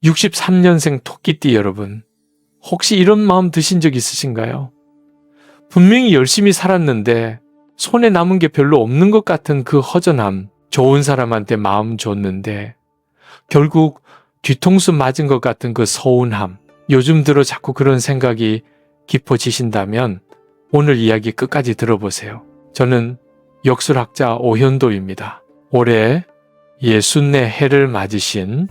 63년생 토끼띠 여러분, 혹시 이런 마음 드신 적 있으신가요? 분명히 열심히 살았는데 손에 남은 게 별로 없는 것 같은 그 허전함, 좋은 사람한테 마음 줬는데 결국 뒤통수 맞은 것 같은 그 서운함, 요즘 들어 자꾸 그런 생각이 깊어지신다면 오늘 이야기 끝까지 들어보세요. 저는 역술학자 오현도입니다. 올해 64 해를 맞으신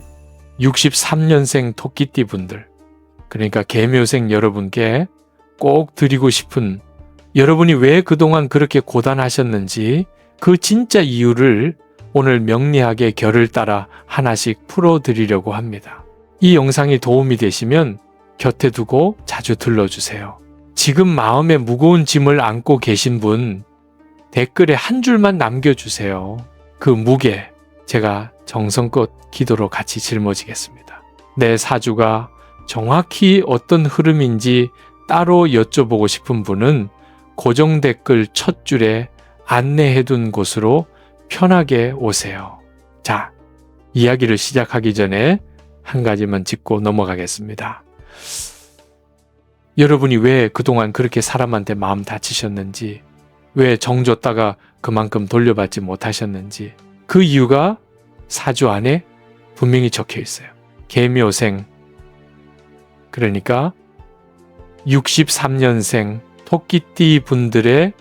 63년생 토끼띠 분들, 그러니까 개묘생 여러분께 꼭 드리고 싶은, 여러분이 왜 그동안 그렇게 고단하셨는지 그 진짜 이유를 오늘 명리학의 결을 따라 하나씩 풀어드리려고 합니다. 이 영상이 도움이 되시면 곁에 두고 자주 들러주세요. 지금 마음에 무거운 짐을 안고 계신 분 댓글에 한 줄만 남겨주세요. 그 무게 제가 정성껏 기도로 같이 짊어지겠습니다. 내 사주가 정확히 어떤 흐름인지 따로 여쭤보고 싶은 분은 고정 댓글 첫 줄에 안내해둔 곳으로 편하게 오세요. 자, 이야기를 시작하기 전에 한 가지만 짚고 넘어가겠습니다. 여러분이 왜 그동안 그렇게 사람한테 마음 다치셨는지, 왜 정 줬다가 그만큼 돌려받지 못하셨는지, 그 이유가 사주 안에 분명히 적혀 있어요. 개묘생, 그러니까 63년생 토끼띠 분들의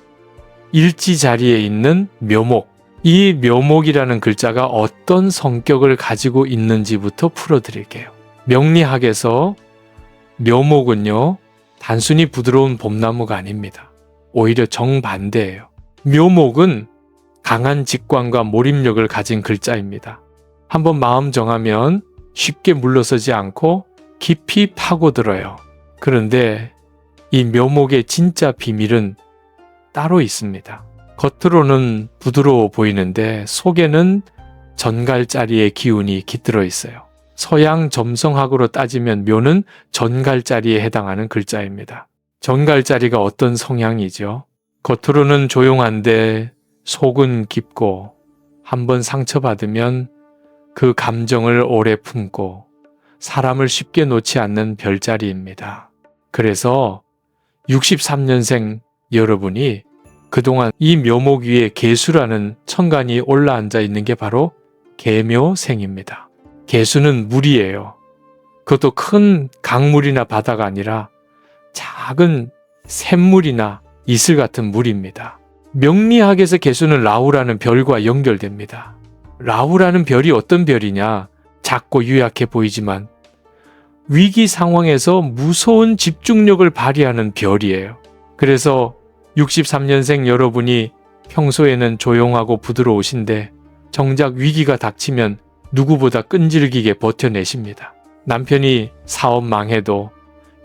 일지 자리에 있는 묘목, 이 묘목이라는 글자가 어떤 성격을 가지고 있는지부터 풀어드릴게요. 명리학에서 묘목은요, 단순히 부드러운 봄나무가 아닙니다. 오히려 정반대예요. 묘목은 강한 직관과 몰입력을 가진 글자입니다. 한번 마음 정하면 쉽게 물러서지 않고 깊이 파고들어요. 그런데 이 묘목의 진짜 비밀은 따로 있습니다. 겉으로는 부드러워 보이는데 속에는 전갈자리의 기운이 깃들어 있어요. 서양 점성학으로 따지면 묘는 전갈자리에 해당하는 글자입니다. 전갈자리가 어떤 성향이죠? 겉으로는 조용한데 속은 깊고, 한번 상처받으면 그 감정을 오래 품고 사람을 쉽게 놓지 않는 별자리입니다. 그래서 63년생 여러분이 그동안 이 묘목 위에 개수라는 천간이 올라앉아 있는 게 바로 개묘생입니다. 개수는 물이에요. 그것도 큰 강물이나 바다가 아니라 작은 샘물이나 이슬 같은 물입니다. 명리학에서 개수는 라후라는 별과 연결됩니다. 라후라는 별이 어떤 별이냐? 작고 유약해 보이지만 위기 상황에서 무서운 집중력을 발휘하는 별이에요. 그래서 63년생 여러분이 평소에는 조용하고 부드러우신데 정작 위기가 닥치면 누구보다 끈질기게 버텨내십니다. 남편이 사업 망해도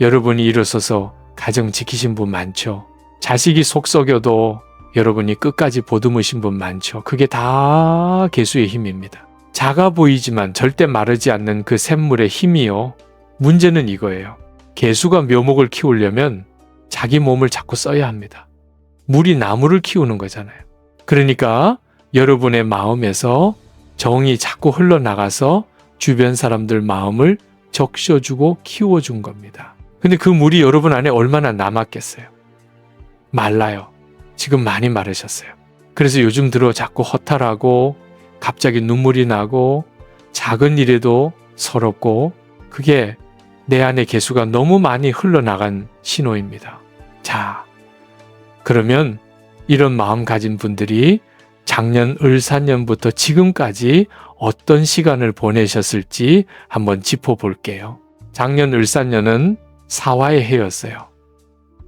여러분이 일어서서 가정 지키신 분 많죠. 자식이 속 썩여도 여러분이 끝까지 보듬으신 분 많죠. 그게 다 개수의 힘입니다. 작아 보이지만 절대 마르지 않는 그 샘물의 힘이요. 문제는 이거예요. 개수가 묘목을 키우려면 자기 몸을 자꾸 써야 합니다. 물이 나무를 키우는 거잖아요. 그러니까 여러분의 마음에서 정이 자꾸 흘러나가서 주변 사람들 마음을 적셔주고 키워준 겁니다. 근데 그 물이 여러분 안에 얼마나 남았겠어요? 말라요. 지금 많이 마르셨어요. 그래서 요즘 들어 자꾸 허탈하고 갑자기 눈물이 나고 작은 일에도 서럽고, 그게 내 안의 개수가 너무 많이 흘러나간 신호입니다. 자, 그러면 이런 마음 가진 분들이 작년 을사년부터 지금까지 어떤 시간을 보내셨을지 한번 짚어볼게요. 작년 을사년은 사화의 해였어요.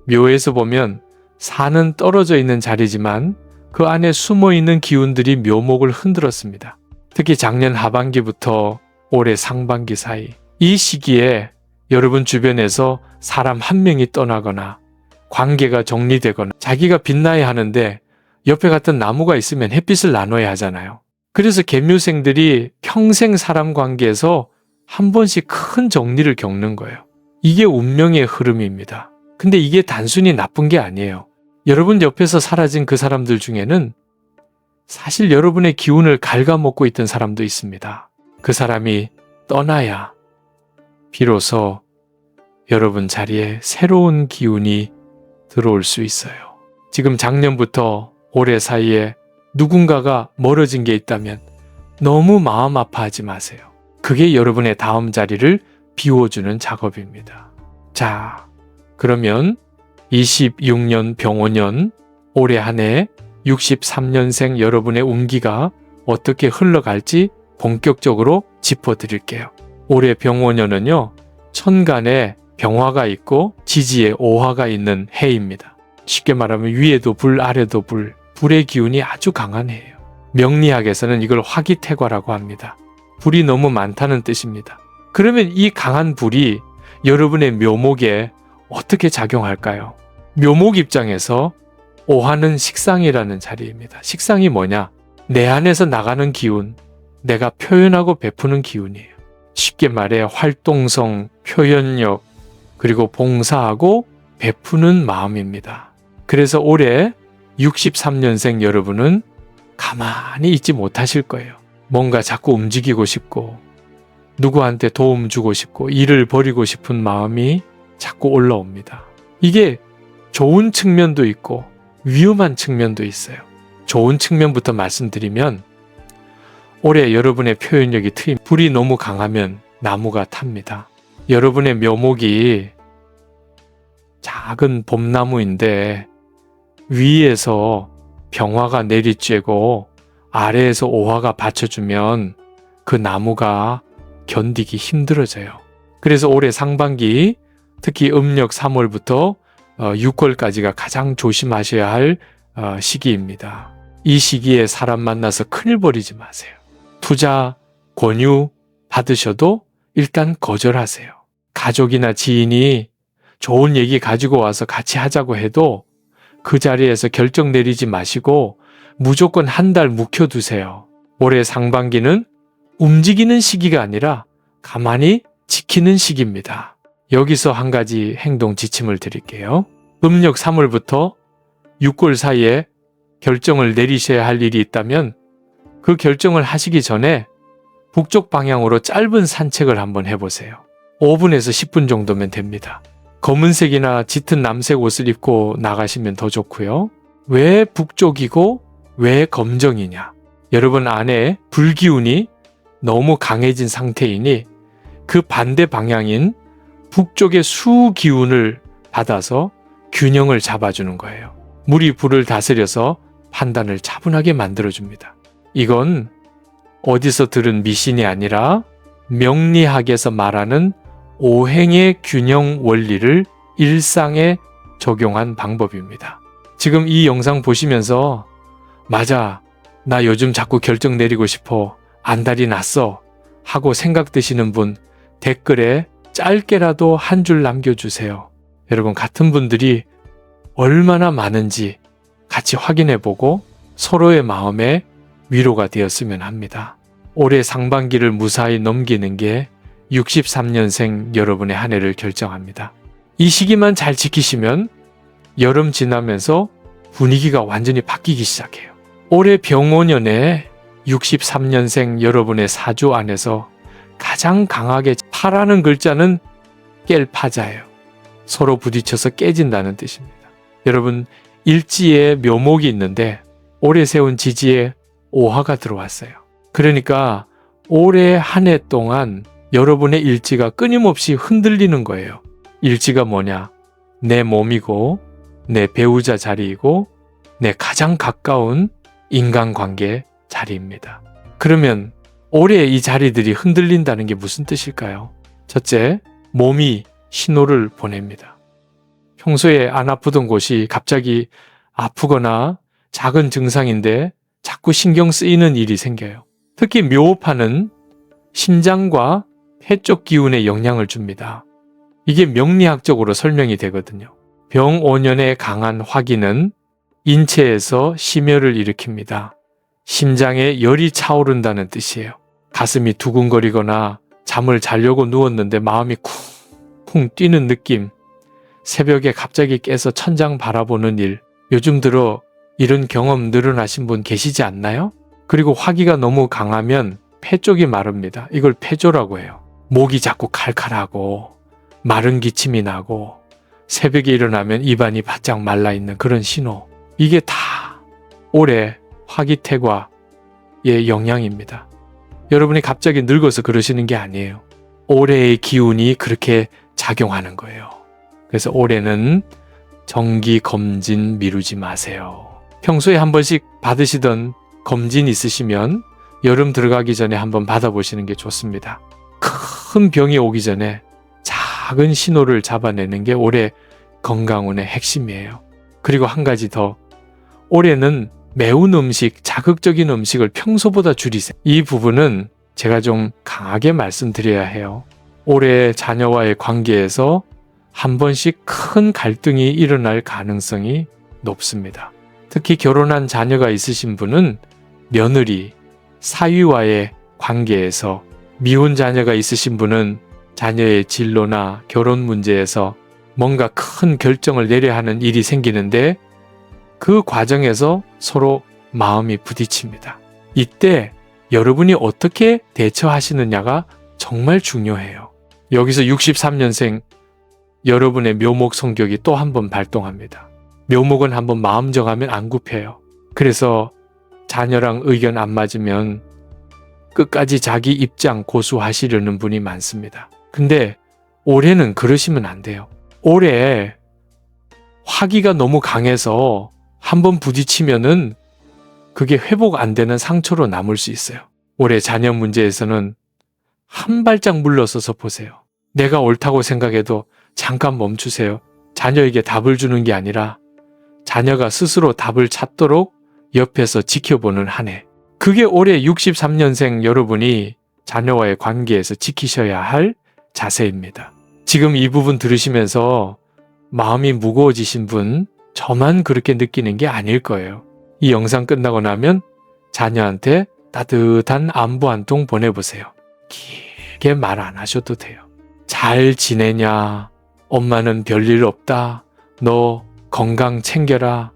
묘에서 보면 사는 떨어져 있는 자리지만 그 안에 숨어있는 기운들이 묘목을 흔들었습니다. 특히 작년 하반기부터 올해 상반기 사이, 이 시기에 여러분 주변에서 사람 한 명이 떠나거나 관계가 정리되거나 자기가 빛나야 하는데 옆에 같은 나무가 있으면 햇빛을 나눠야 하잖아요. 그래서 개묘생들이 평생 사람 관계에서 한 번씩 큰 정리를 겪는 거예요. 이게 운명의 흐름입니다. 근데 이게 단순히 나쁜 게 아니에요. 여러분 옆에서 사라진 그 사람들 중에는 사실 여러분의 기운을 갉아먹고 있던 사람도 있습니다. 그 사람이 떠나야 비로소 여러분 자리에 새로운 기운이 들어올 수 있어요. 지금 작년부터 올해 사이에 누군가가 멀어진 게 있다면 너무 마음 아파하지 마세요. 그게 여러분의 다음 자리를 비워주는 작업입니다. 자, 그러면 26년 병오년 올해 한 해 63년생 여러분의 운기가 어떻게 흘러갈지 본격적으로 짚어드릴게요. 올해 병오년은요, 천간에 병화가 있고 지지에 오화가 있는 해입니다. 쉽게 말하면 위에도 불, 아래도 불, 불의 기운이 아주 강한 해예요. 명리학에서는 이걸 화기태과라고 합니다. 불이 너무 많다는 뜻입니다. 그러면 이 강한 불이 여러분의 묘목에 어떻게 작용할까요? 묘목 입장에서 오화는 식상이라는 자리입니다. 식상이 뭐냐? 내 안에서 나가는 기운, 내가 표현하고 베푸는 기운이에요. 쉽게 말해 활동성, 표현력, 그리고 봉사하고 베푸는 마음입니다. 그래서 올해 63년생 여러분은 가만히 있지 못하실 거예요. 뭔가 자꾸 움직이고 싶고 누구한테 도움 주고 싶고 일을 벌이고 싶은 마음이 자꾸 올라옵니다. 이게 좋은 측면도 있고 위험한 측면도 있어요. 좋은 측면부터 말씀드리면 올해 여러분의 표현력이 트임, 불이 너무 강하면 나무가 탑니다. 여러분의 묘목이 작은 봄나무인데 위에서 병화가 내리쬐고 아래에서 오화가 받쳐주면 그 나무가 견디기 힘들어져요. 그래서 올해 상반기 특히 음력 3월부터 6월까지가 가장 조심하셔야 할 시기입니다. 이 시기에 사람 만나서 큰일 벌이지 마세요. 투자, 권유 받으셔도 일단 거절하세요. 가족이나 지인이 좋은 얘기 가지고 와서 같이 하자고 해도 그 자리에서 결정 내리지 마시고 무조건 한 달 묵혀두세요. 올해 상반기는 움직이는 시기가 아니라 가만히 지키는 시기입니다. 여기서 한 가지 행동 지침을 드릴게요. 음력 3월부터 6월 사이에 결정을 내리셔야 할 일이 있다면 그 결정을 하시기 전에 북쪽 방향으로 짧은 산책을 한번 해보세요. 5분에서 10분 정도면 됩니다. 검은색이나 짙은 남색 옷을 입고 나가시면 더 좋고요. 왜 북쪽이고 왜 검정이냐? 여러분 안에 불기운이 너무 강해진 상태이니 그 반대 방향인 북쪽의 수기운을 받아서 균형을 잡아주는 거예요. 물이 불을 다스려서 판단을 차분하게 만들어줍니다. 이건 어디서 들은 미신이 아니라 명리학에서 말하는 오행의 균형 원리를 일상에 적용한 방법입니다. 지금 이 영상 보시면서 맞아, 나 요즘 자꾸 결정 내리고 싶어, 안달이 났어 하고 생각되시는 분 댓글에 짧게라도 한 줄 남겨주세요. 여러분 같은 분들이 얼마나 많은지 같이 확인해보고 서로의 마음에 위로가 되었으면 합니다. 올해 상반기를 무사히 넘기는 게 63년생 여러분의 한 해를 결정합니다. 이 시기만 잘 지키시면 여름 지나면서 분위기가 완전히 바뀌기 시작해요. 올해 병오년에 63년생 여러분의 사주 안에서 가장 강하게 파라는 글자는 깰 파자예요. 서로 부딪혀서 깨진다는 뜻입니다. 여러분 일지에 묘목이 있는데 올해 세운 지지에 오화가 들어왔어요. 그러니까 올해 한 해 동안 여러분의 일지가 끊임없이 흔들리는 거예요. 일지가 뭐냐? 내 몸이고 내 배우자 자리이고 내 가장 가까운 인간관계 자리입니다. 그러면 올해 이 자리들이 흔들린다는 게 무슨 뜻일까요? 첫째, 몸이 신호를 보냅니다. 평소에 안 아프던 곳이 갑자기 아프거나 작은 증상인데 자꾸 신경 쓰이는 일이 생겨요. 특히 묘파는 심장과 폐 쪽 기운에 영향을 줍니다. 이게 명리학적으로 설명이 되거든요. 병오년의 강한 화기는 인체에서 심혈을 일으킵니다. 심장에 열이 차오른다는 뜻이에요. 가슴이 두근거리거나 잠을 자려고 누웠는데 마음이 쿵쿵 뛰는 느낌, 새벽에 갑자기 깨서 천장 바라보는 일, 요즘 들어 이런 경험 늘어나신 분 계시지 않나요? 그리고 화기가 너무 강하면 폐 쪽이 마릅니다. 이걸 폐조라고 해요. 목이 자꾸 칼칼하고 마른 기침이 나고 새벽에 일어나면 입안이 바짝 말라있는 그런 신호. 이게 다 올해 화기태과의 영향입니다. 여러분이 갑자기 늙어서 그러시는 게 아니에요. 올해의 기운이 그렇게 작용하는 거예요. 그래서 올해는 정기 검진 미루지 마세요. 평소에 한 번씩 받으시던 검진 있으시면 여름 들어가기 전에 한번 받아보시는 게 좋습니다. 큰 병이 오기 전에 작은 신호를 잡아내는 게 올해 건강운의 핵심이에요. 그리고 한 가지 더, 올해는 매운 음식, 자극적인 음식을 평소보다 줄이세요. 이 부분은 제가 좀 강하게 말씀드려야 해요. 올해 자녀와의 관계에서 한 번씩 큰 갈등이 일어날 가능성이 높습니다. 특히 결혼한 자녀가 있으신 분은 며느리, 사위와의 관계에서, 미혼 자녀가 있으신 분은 자녀의 진로나 결혼 문제에서 뭔가 큰 결정을 내려야 하는 일이 생기는데 그 과정에서 서로 마음이 부딪힙니다. 이때 여러분이 어떻게 대처하시느냐가 정말 중요해요. 여기서 63년생 여러분의 묘목 성격이 또 한 번 발동합니다. 묘목은 한번 마음 정하면 안 굽혀요. 그래서 자녀랑 의견 안 맞으면 끝까지 자기 입장 고수하시려는 분이 많습니다. 근데 올해는 그러시면 안 돼요. 올해 화기가 너무 강해서 한번 부딪히면은 그게 회복 안 되는 상처로 남을 수 있어요. 올해 자녀 문제에서는 한 발짝 물러서서 보세요. 내가 옳다고 생각해도 잠깐 멈추세요. 자녀에게 답을 주는 게 아니라 자녀가 스스로 답을 찾도록 옆에서 지켜보는 한 해. 그게 올해 63년생 여러분이 자녀와의 관계에서 지키셔야 할 자세입니다. 지금 이 부분 들으시면서 마음이 무거워지신 분, 저만 그렇게 느끼는 게 아닐 거예요. 이 영상 끝나고 나면 자녀한테 따뜻한 안부 한 통 보내보세요. 길게 말 안 하셔도 돼요. 잘 지내냐? 엄마는 별일 없다. 너 건강 챙겨라.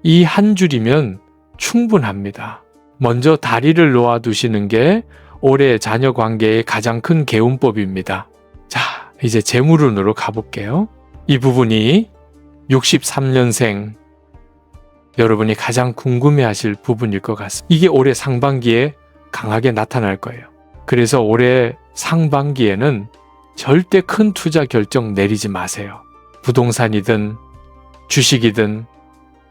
이 한 줄이면 충분합니다. 먼저 다리를 놓아두시는 게 올해 자녀 관계의 가장 큰 개운법입니다. 자, 이제 재물운으로 가볼게요. 이 부분이 63년생 여러분이 가장 궁금해하실 부분일 것 같습니다. 이게 올해 상반기에 강하게 나타날 거예요. 그래서 올해 상반기에는 절대 큰 투자 결정 내리지 마세요. 부동산이든 주식이든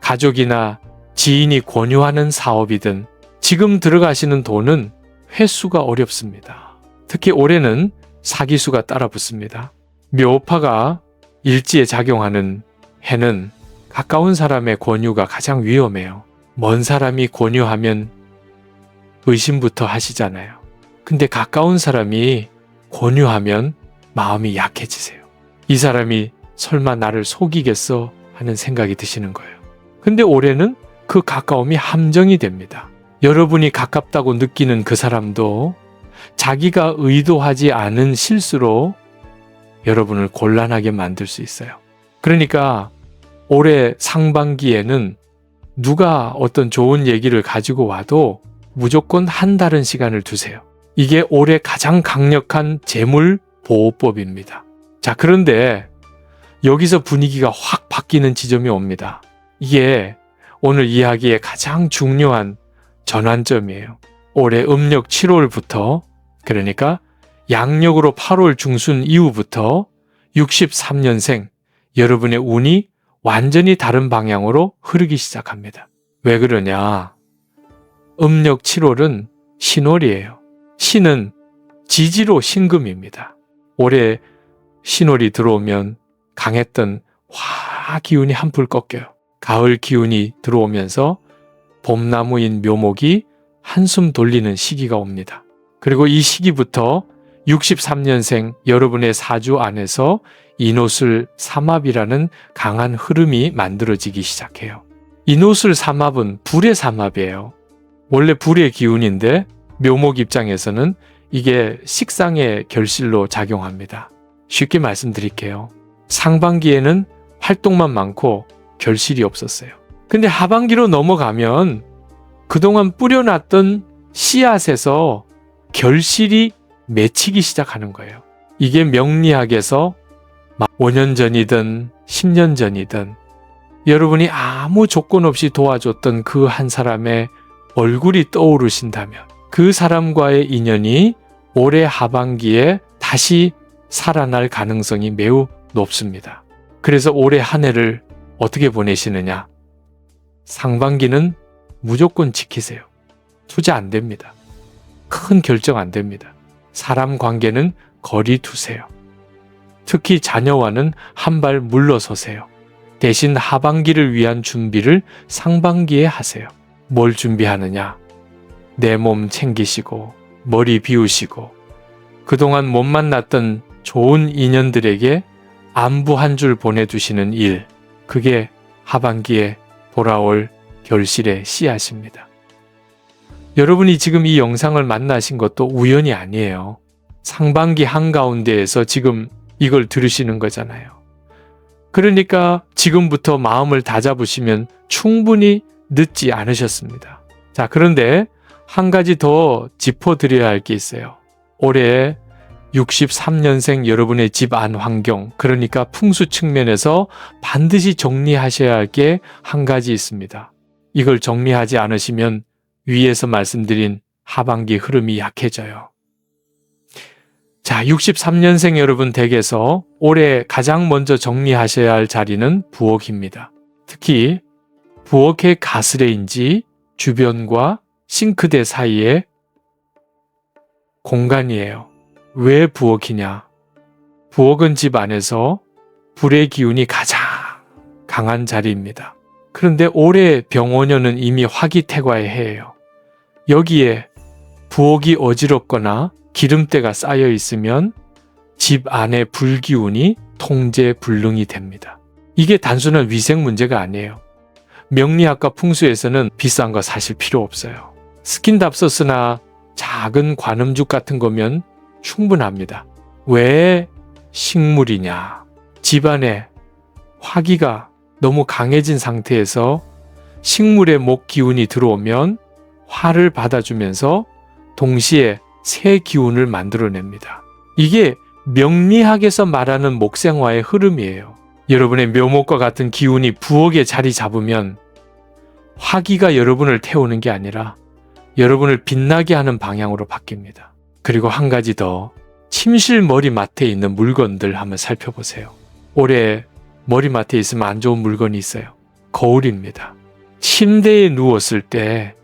가족이나 지인이 권유하는 사업이든 지금 들어가시는 돈은 회수가 어렵습니다. 특히 올해는 사기수가 따라붙습니다. 묘파가 일지에 작용하는 해는 가까운 사람의 권유가 가장 위험해요. 먼 사람이 권유하면 의심부터 하시잖아요. 근데 가까운 사람이 권유하면 마음이 약해지세요. 이 사람이 설마 나를 속이겠어 하는 생각이 드시는 거예요. 근데 올해는 그 가까움이 함정이 됩니다. 여러분이 가깝다고 느끼는 그 사람도 자기가 의도하지 않은 실수로 여러분을 곤란하게 만들 수 있어요. 그러니까 올해 상반기에는 누가 어떤 좋은 얘기를 가지고 와도 무조건 한 달은 시간을 두세요. 이게 올해 가장 강력한 재물 보호법입니다. 자, 그런데 여기서 분위기가 확 바뀌는 지점이 옵니다. 이게 오늘 이야기의 가장 중요한 전환점이에요. 올해 음력 7월부터, 그러니까 양력으로 8월 중순 이후부터 63년생 여러분의 운이 완전히 다른 방향으로 흐르기 시작합니다. 왜 그러냐? 음력 7월은 신월이에요. 신은 지지로 신금입니다. 올해 신월이 들어오면 강했던 화 기운이 한풀 꺾여요. 가을 기운이 들어오면서 봄나무인 묘목이 한숨 돌리는 시기가 옵니다. 그리고 이 시기부터 63년생 여러분의 사주 안에서 인호술 삼합이라는 강한 흐름이 만들어지기 시작해요. 인호술 삼합은 불의 삼합이에요. 원래 불의 기운인데 묘목 입장에서는 이게 식상의 결실로 작용합니다. 쉽게 말씀드릴게요. 상반기에는 활동만 많고 결실이 없었어요. 근데 하반기로 넘어가면 그동안 뿌려놨던 씨앗에서 결실이 맺히기 시작하는 거예요. 이게 명리학에서 5년 전이든 10년 전이든 여러분이 아무 조건 없이 도와줬던 그 한 사람의 얼굴이 떠오르신다면 그 사람과의 인연이 올해 하반기에 다시 살아날 가능성이 매우 높습니다. 그래서 올해 한 해를 어떻게 보내시느냐? 상반기는 무조건 지키세요. 투자 안 됩니다. 큰 결정 안 됩니다. 사람 관계는 거리 두세요. 특히 자녀와는 한 발 물러서세요. 대신 하반기를 위한 준비를 상반기에 하세요. 뭘 준비하느냐? 내 몸 챙기시고 머리 비우시고 그동안 못 만났던 좋은 인연들에게 안부 한 줄 보내두시는 일, 그게 하반기에 돌아올 결실의 씨앗입니다. 여러분이 지금 이 영상을 만나신 것도 우연이 아니에요. 상반기 한가운데에서 지금 이걸 들으시는 거잖아요. 그러니까 지금부터 마음을 다잡으시면 충분히 늦지 않으셨습니다. 자, 그런데 한 가지 더 짚어드려야 할 게 있어요. 올해 63년생 여러분의 집 안 환경, 그러니까 풍수 측면에서 반드시 정리하셔야 할 게 한 가지 있습니다. 이걸 정리하지 않으시면 위에서 말씀드린 하반기 흐름이 약해져요. 자, 63년생 여러분 댁에서 올해 가장 먼저 정리하셔야 할 자리는 부엌입니다. 특히 부엌의 가스레인지 주변과 싱크대 사이에 공간이에요. 왜 부엌이냐? 부엌은 집 안에서 불의 기운이 가장 강한 자리입니다. 그런데 올해 병원년은 이미 화기태과의 해예요. 여기에 부엌이 어지럽거나 기름때가 쌓여 있으면 집 안의 불기운이 통제불능이 됩니다. 이게 단순한 위생 문제가 아니에요. 명리학과 풍수에서는 비싼 거 사실 필요 없어요. 스킨답서스나 작은 관음죽 같은 거면 충분합니다. 왜 식물이냐? 집안에 화기가 너무 강해진 상태에서 식물의 목 기운이 들어오면 화를 받아주면서 동시에 새 기운을 만들어냅니다. 이게 명리학에서 말하는 목생화의 흐름이에요. 여러분의 묘목과 같은 기운이 부엌에 자리 잡으면 화기가 여러분을 태우는 게 아니라 여러분을 빛나게 하는 방향으로 바뀝니다. 그리고 한 가지 더, 침실 머리맡에 있는 물건들 한번 살펴보세요. 올해 머리맡에 있으면 안 좋은 물건이 있어요. 거울입니다. 침대에 누웠을 때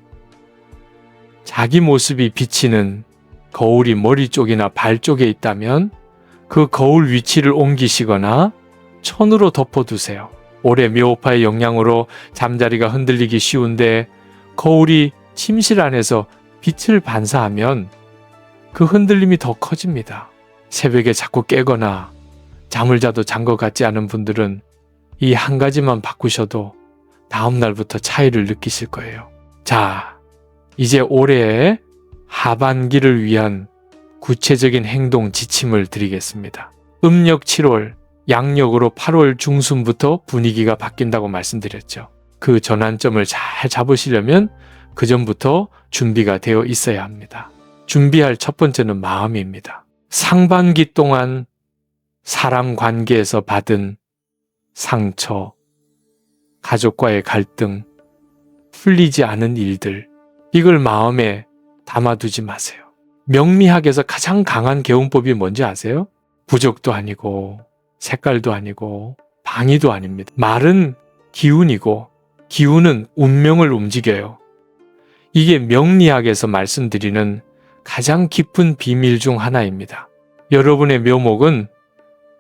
자기 모습이 비치는 거울이 머리 쪽이나 발 쪽에 있다면 그 거울 위치를 옮기시거나 천으로 덮어두세요. 올해 묘파의 영향으로 잠자리가 흔들리기 쉬운데 거울이 침실 안에서 빛을 반사하면 그 흔들림이 더 커집니다. 새벽에 자꾸 깨거나 잠을 자도 잔 것 같지 않은 분들은 이 한 가지만 바꾸셔도 다음 날부터 차이를 느끼실 거예요. 자, 이제 올해의 하반기를 위한 구체적인 행동 지침을 드리겠습니다. 음력 7월, 양력으로 8월 중순부터 분위기가 바뀐다고 말씀드렸죠. 그 전환점을 잘 잡으시려면 그 전부터 준비가 되어 있어야 합니다. 준비할 첫 번째는 마음입니다. 상반기 동안 사람 관계에서 받은 상처, 가족과의 갈등, 풀리지 않은 일들, 이걸 마음에 담아두지 마세요. 명리학에서 가장 강한 개운법이 뭔지 아세요? 부적도 아니고 색깔도 아니고 방위도 아닙니다. 말은 기운이고 기운은 운명을 움직여요. 이게 명리학에서 말씀드리는 가장 깊은 비밀 중 하나입니다. 여러분의 묘목은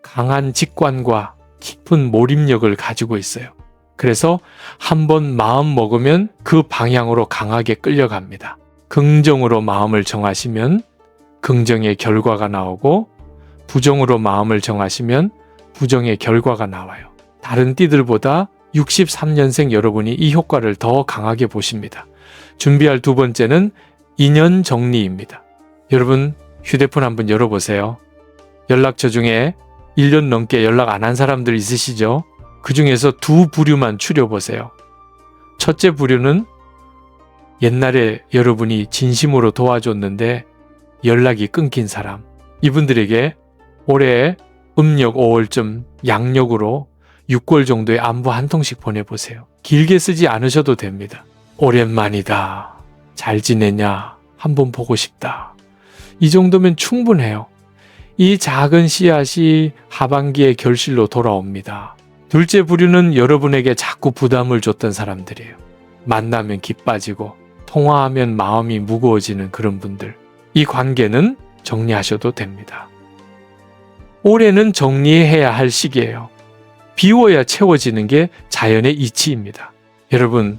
강한 직관과 깊은 몰입력을 가지고 있어요. 그래서 한번 마음 먹으면 그 방향으로 강하게 끌려갑니다. 긍정으로 마음을 정하시면 긍정의 결과가 나오고 부정으로 마음을 정하시면 부정의 결과가 나와요. 다른 띠들보다 63년생 여러분이 이 효과를 더 강하게 보십니다. 준비할 두 번째는 인연 정리입니다. 여러분 휴대폰 한번 열어보세요. 연락처 중에 1년 넘게 연락 안 한 사람들 있으시죠? 그 중에서 두 부류만 추려보세요. 첫째 부류는 옛날에 여러분이 진심으로 도와줬는데 연락이 끊긴 사람. 이분들에게 올해 음력 5월쯤 양력으로 6개월 정도의 안부 한 통씩 보내보세요. 길게 쓰지 않으셔도 됩니다. 오랜만이다. 잘 지내냐? 한번 보고 싶다. 이 정도면 충분해요. 이 작은 씨앗이 하반기에 결실로 돌아옵니다. 둘째 부류는 여러분에게 자꾸 부담을 줬던 사람들이에요. 만나면 기 빠지고 통화하면 마음이 무거워지는 그런 분들. 이 관계는 정리하셔도 됩니다. 올해는 정리해야 할 시기예요. 비워야 채워지는 게 자연의 이치입니다. 여러분,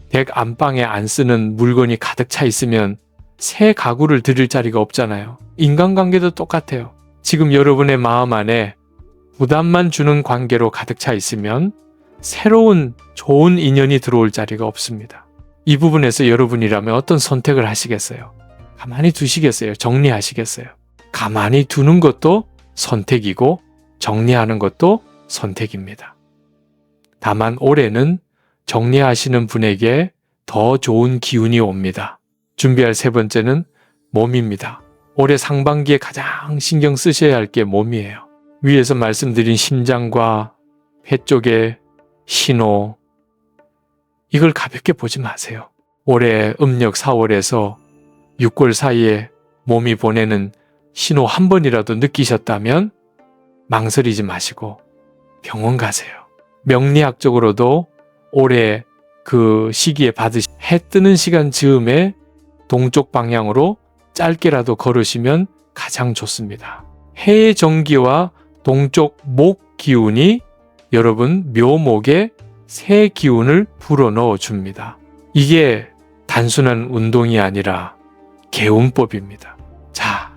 댁 안방에 안 쓰는 물건이 가득 차 있으면 새 가구를 들일 자리가 없잖아요. 인간관계도 똑같아요. 지금 여러분의 마음 안에 부담만 주는 관계로 가득 차 있으면 새로운 좋은 인연이 들어올 자리가 없습니다. 이 부분에서 여러분이라면 어떤 선택을 하시겠어요? 가만히 두시겠어요? 정리하시겠어요? 가만히 두는 것도 선택이고 정리하는 것도 선택입니다. 다만 올해는 정리하시는 분에게 더 좋은 기운이 옵니다. 준비할 세 번째는 몸입니다. 올해 상반기에 가장 신경 쓰셔야 할 게 몸이에요. 위에서 말씀드린 심장과 폐 쪽의 신호, 이걸 가볍게 보지 마세요. 올해 음력 4월에서 6월 사이에 몸이 보내는 신호 한 번이라도 느끼셨다면 망설이지 마시고 병원 가세요. 명리학적으로도 올해 그 시기에 해 뜨는 시간 즈음에 동쪽 방향으로 짧게라도 걸으시면 가장 좋습니다. 해의 정기와 동쪽 목 기운이 여러분 묘목에 새 기운을 불어넣어 줍니다. 이게 단순한 운동이 아니라 개운법입니다. 자,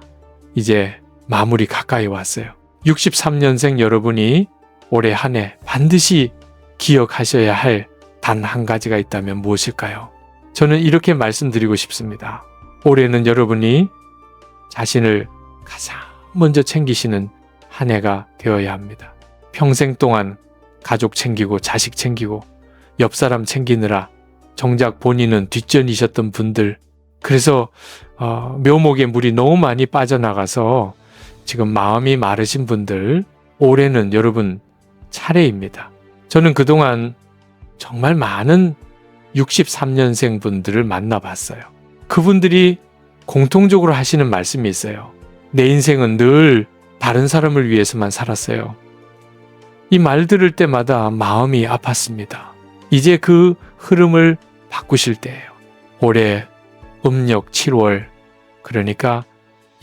이제 마무리 가까이 왔어요. 63년생 여러분이 올해 한 해 반드시 기억하셔야 할 단 한 가지가 있다면 무엇일까요? 저는 이렇게 말씀드리고 싶습니다. 올해는 여러분이 자신을 가장 먼저 챙기시는 한 해가 되어야 합니다. 평생 동안 가족 챙기고 자식 챙기고 옆 사람 챙기느라 정작 본인은 뒷전이셨던 분들, 그래서 묘목에 물이 너무 많이 빠져나가서 지금 마음이 마르신 분들, 올해는 여러분 차례입니다. 저는 그동안 정말 많은 63년생 분들을 만나봤어요. 그분들이 공통적으로 하시는 말씀이 있어요. 내 인생은 늘 다른 사람을 위해서만 살았어요. 이 말 들을 때마다 마음이 아팠습니다. 이제 그 흐름을 바꾸실 때예요. 올해 음력 7월, 그러니까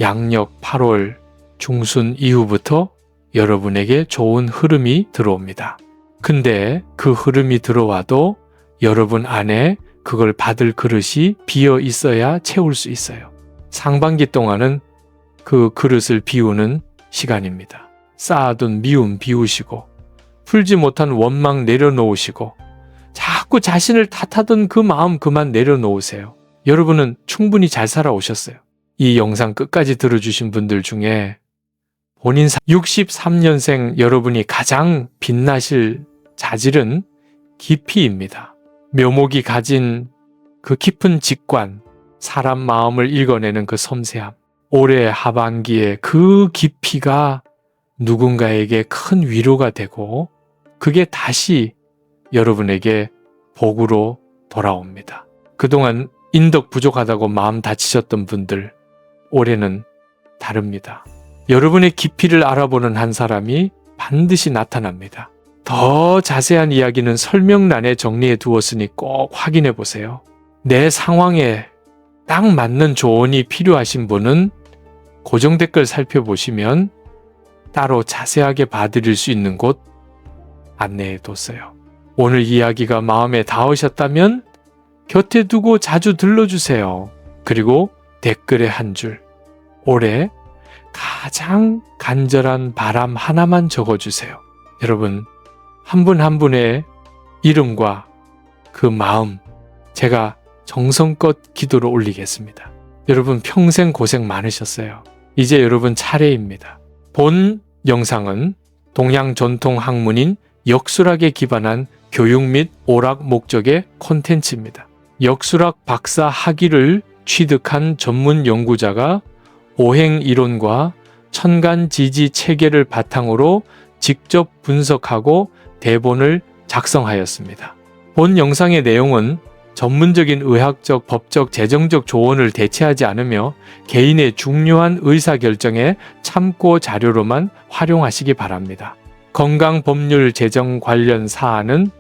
양력 8월 중순 이후부터 여러분에게 좋은 흐름이 들어옵니다. 근데 그 흐름이 들어와도 여러분 안에 그걸 받을 그릇이 비어 있어야 채울 수 있어요. 상반기 동안은 그 그릇을 비우는 시간입니다. 쌓아둔 미움 비우시고 풀지 못한 원망 내려놓으시고 자꾸 자신을 탓하던 그 마음 그만 내려놓으세요. 여러분은 충분히 잘 살아오셨어요. 이 영상 끝까지 들어주신 분들 중에 본인 63년생 여러분이 가장 빛나실 자질은 깊이입니다. 묘목이 가진 그 깊은 직관, 사람 마음을 읽어내는 그 섬세함, 올해 하반기에 그 깊이가 누군가에게 큰 위로가 되고 그게 다시 여러분에게 복으로 돌아옵니다. 그동안 인덕 부족하다고 마음 다치셨던 분들, 올해는 다릅니다. 여러분의 깊이를 알아보는 한 사람이 반드시 나타납니다. 더 자세한 이야기는 설명란에 정리해 두었으니 꼭 확인해 보세요. 내 상황에 딱 맞는 조언이 필요하신 분은 고정 댓글 살펴보시면 따로 자세하게 봐드릴 수 있는 곳 안내해 뒀어요. 오늘 이야기가 마음에 닿으셨다면 곁에 두고 자주 들러주세요. 그리고 댓글에 한 줄, 올해 가장 간절한 바람 하나만 적어주세요. 여러분, 한 분 한 분의 이름과 그 마음, 제가 정성껏 기도로 올리겠습니다. 여러분 평생 고생 많으셨어요. 이제 여러분 차례입니다. 본 영상은 동양 전통 학문인 역술학에 기반한 교육 및 오락 목적의 콘텐츠입니다. 역술학 박사 학위를 취득한 전문 연구자가 오행 이론과 천간지지 체계를 바탕으로 직접 분석하고 대본을 작성하였습니다. 본 영상의 내용은 전문적인 의학적, 법적, 재정적 조언을 대체하지 않으며 개인의 중요한 의사결정에 참고 자료로만 활용하시기 바랍니다. 건강법률 제정 관련 사안은